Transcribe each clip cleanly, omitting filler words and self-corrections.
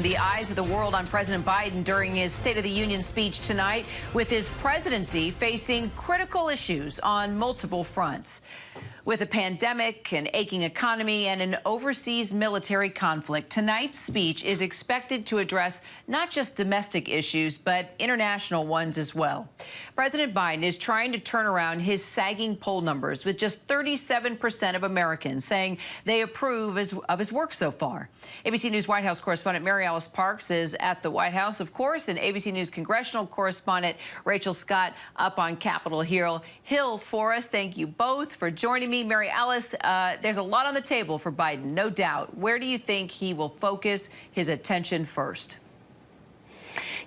The eyes of the world on President Biden during his State of the Union speech tonight, with his presidency facing critical issues on multiple fronts. With a pandemic, an aching economy, and an overseas military conflict, tonight's speech is expected to address not just domestic issues, but international ones as well. President Biden is trying to turn around his sagging poll numbers, with just 37% of Americans saying they approve of his work so far. ABC News White House correspondent Mary Alice Parks is at the White House, of course, and ABC News congressional correspondent Rachel Scott up on Capitol Hill for us. Thank you both for joining me. Mary Alice, there's a lot on the table for Biden, no doubt. Where do you think he will focus his attention first?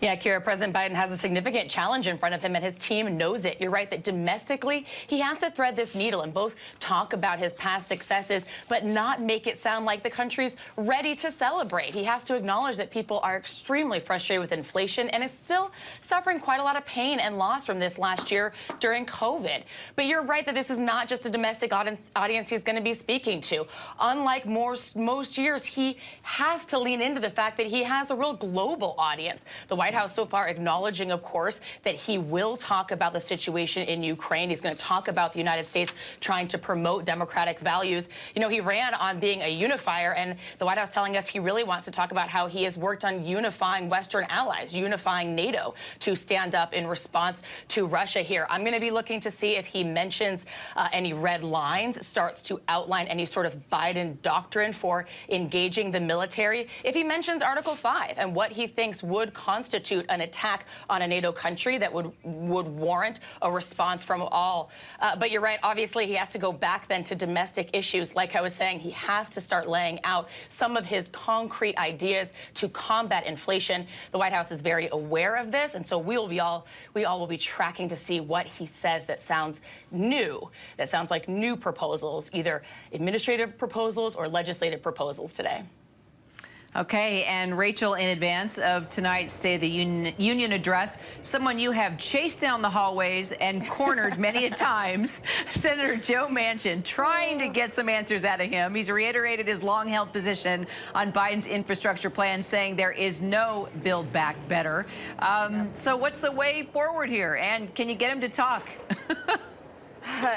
Yeah, Kira, President Biden has a significant challenge in front of him, and his team knows it. You're right that domestically, he has to thread this needle and both talk about his past successes, but not make it sound like the country's ready to celebrate. He has to acknowledge that people are extremely frustrated with inflation and is still suffering quite a lot of pain and loss from this last year during COVID. But you're right that this is not just a domestic audience he's going to be speaking to. Unlike most years, he has to lean into the fact that he has a real global audience. The White House so far acknowledging, of course, that he will talk about the situation in Ukraine. He's going to talk about the United States trying to promote democratic values. You know, he ran on being a unifier, and the White House telling us he really wants to talk about how he has worked on unifying Western allies, unifying NATO to stand up in response to Russia here. I'm going to be looking to see if he mentions any red lines, starts to outline any sort of Biden doctrine for engaging the military. If he mentions Article 5 and what he thinks would constitute an attack on a NATO country that would warrant a response from all. But you're right, obviously he has to go back then to domestic issues. Like I was saying, he has to start laying out some of his concrete ideas to combat inflation. The White House is very aware of this, and so we all will be tracking to see what he says that sounds new, that sounds like new proposals, either administrative proposals or legislative proposals today. Okay, and Rachel, in advance of tonight's State of the Union address, someone you have chased down the hallways and cornered many a times, Senator Joe Manchin, trying to get some answers out of him. He's reiterated his long-held position on Biden's infrastructure plan, saying there is no Build Back Better. So what's the way forward here? And can you get him to talk?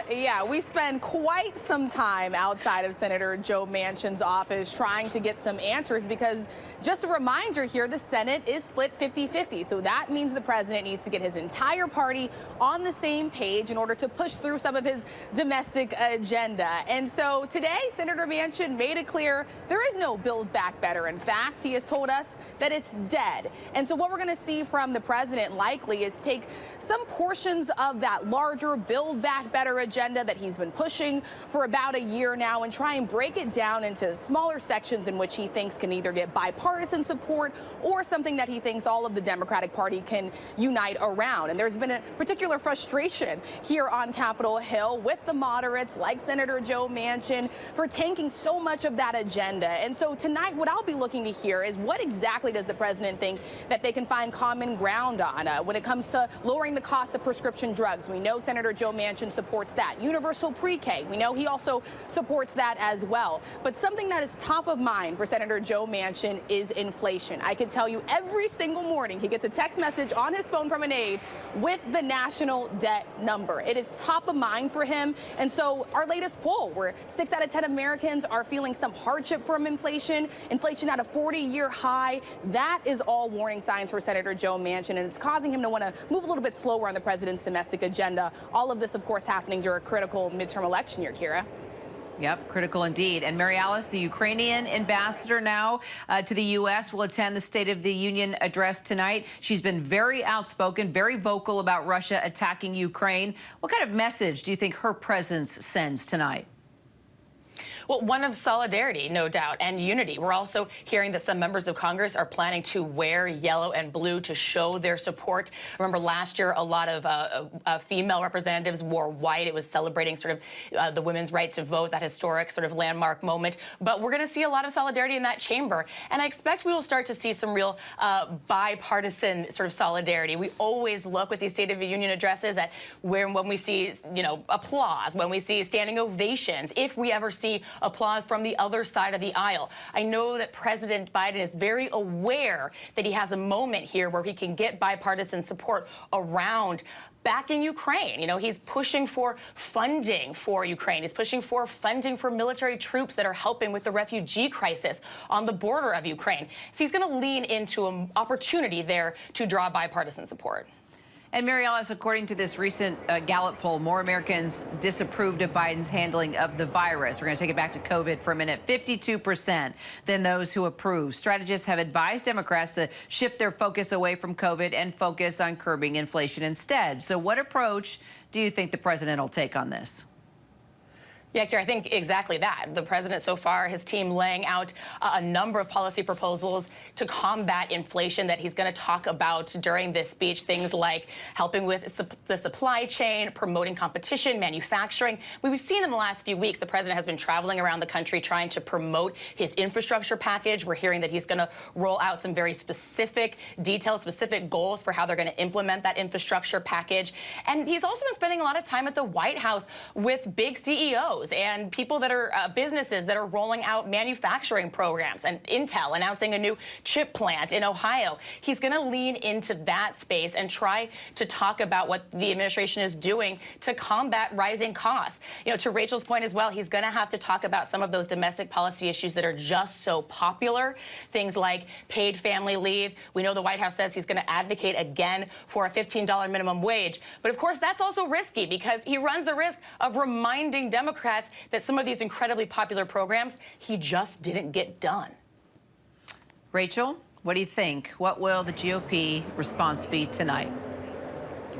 Yeah, we spend quite some time outside of Senator Joe Manchin's office trying to get some answers because, just a reminder here, the Senate is split 50-50. So that means the president needs to get his entire party on the same page in order to push through some of his domestic agenda. And so today, Senator Manchin made it clear there is no Build Back Better. In fact, he has told us that it's dead. And so what we're going to see from the president likely is take some portions of that larger Build Back Better agenda that he's been pushing for about a year now and try and break it down into smaller sections in which he thinks can either get bipartisan support or something that he thinks all of the Democratic Party can unite around. And there's been a particular frustration here on Capitol Hill with the moderates like Senator Joe Manchin for tanking so much of that agenda. And so tonight, what I'll be looking to hear is what exactly does the president think that they can find common ground on when it comes to lowering the cost of prescription drugs. We know Senator Joe Manchin supports that. Universal pre-K, we know he also supports that as well. But something that is top of mind for Senator Joe Manchin is inflation. I can tell you every single morning he gets a text message on his phone from an aide with the national debt number. It is top of mind for him. And so our latest poll, where 6 out of 10 Americans are feeling some hardship from inflation at a 40-year high, that is all warning signs for Senator Joe Manchin, and it's causing him to want to move a little bit slower on the president's domestic agenda. All of this, of course, happening during a critical midterm election year, Kira. Yep, critical indeed. And Mary Alice, the Ukrainian ambassador now to the U.S., will attend the State of the Union address tonight. She's been very outspoken, very vocal about Russia attacking Ukraine. What kind of message do you think her presence sends tonight? Well, one of solidarity, no doubt, and unity. We're also hearing that some members of Congress are planning to wear yellow and blue to show their support. Remember last year, a lot of female representatives wore white. It was celebrating sort of the women's right to vote, that historic sort of landmark moment. But we're going to see a lot of solidarity in that chamber. And I expect we will start to see some real bipartisan sort of solidarity. We always look with these State of the Union addresses at when we see, applause, when we see standing ovations, if we ever see applause from the other side of the aisle. I know that President Biden is very aware that he has a moment here where he can get bipartisan support around backing Ukraine. You know, he's pushing for funding for Ukraine. He's pushing for funding for military troops that are helping with the refugee crisis on the border of Ukraine. So he's going to lean into an opportunity there to draw bipartisan support. And Mary Alice, according to this recent Gallup poll, more Americans disapproved of Biden's handling of the virus. We're going to take it back to COVID for a minute. 52% than those who approve. Strategists have advised Democrats to shift their focus away from COVID and focus on curbing inflation instead. So what approach do you think the president will take on this? Yeah, Kira, I think exactly that. The president so far, his team laying out a number of policy proposals to combat inflation that he's going to talk about during this speech. Things like helping with the supply chain, promoting competition, manufacturing. We've seen in the last few weeks, the president has been traveling around the country trying to promote his infrastructure package. We're hearing that he's going to roll out some very specific details, specific goals for how they're going to implement that infrastructure package. And he's also been spending a lot of time at the White House with big CEOs and people that are businesses that are rolling out manufacturing programs, and Intel announcing a new chip plant in Ohio. He's going to lean into that space and try to talk about what the administration is doing to combat rising costs. You know, to Rachel's point as well, he's going to have to talk about some of those domestic policy issues that are just so popular. Things like paid family leave. We know the White House says he's going to advocate again for a $15 minimum wage. But of course, that's also risky because he runs the risk of reminding Democrats that some of these incredibly popular programs he just didn't get done. Rachel, what do you think? What will the GOP response be tonight?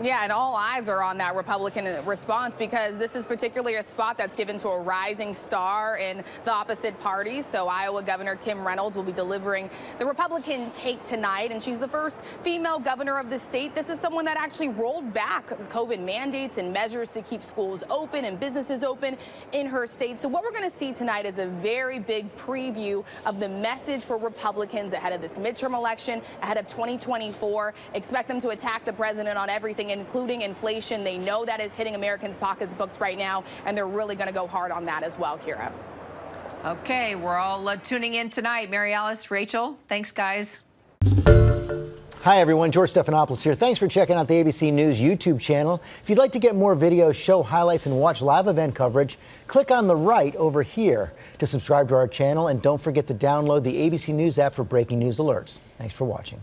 Yeah, and all eyes are on that Republican response because this is particularly a spot that's given to a rising star in the opposite party. So Iowa Governor Kim Reynolds will be delivering the Republican take tonight, and she's the first female governor of the state. This is someone that actually rolled back COVID mandates and measures to keep schools open and businesses open in her state. So what we're going to see tonight is a very big preview of the message for Republicans ahead of this midterm election, ahead of 2024. Expect them to attack the president on everything, including inflation. They know that is hitting Americans' pocketbooks right now, and they're really going to go hard on that as well, Kira. Okay, we're all tuning in tonight. Mary Alice, Rachel, thanks, guys. Hi, everyone. George Stephanopoulos here. Thanks for checking out the ABC News YouTube channel. If you'd like to get more videos, show highlights, and watch live event coverage, click on the right over here to subscribe to our channel. And don't forget to download the ABC News app for breaking news alerts. Thanks for watching.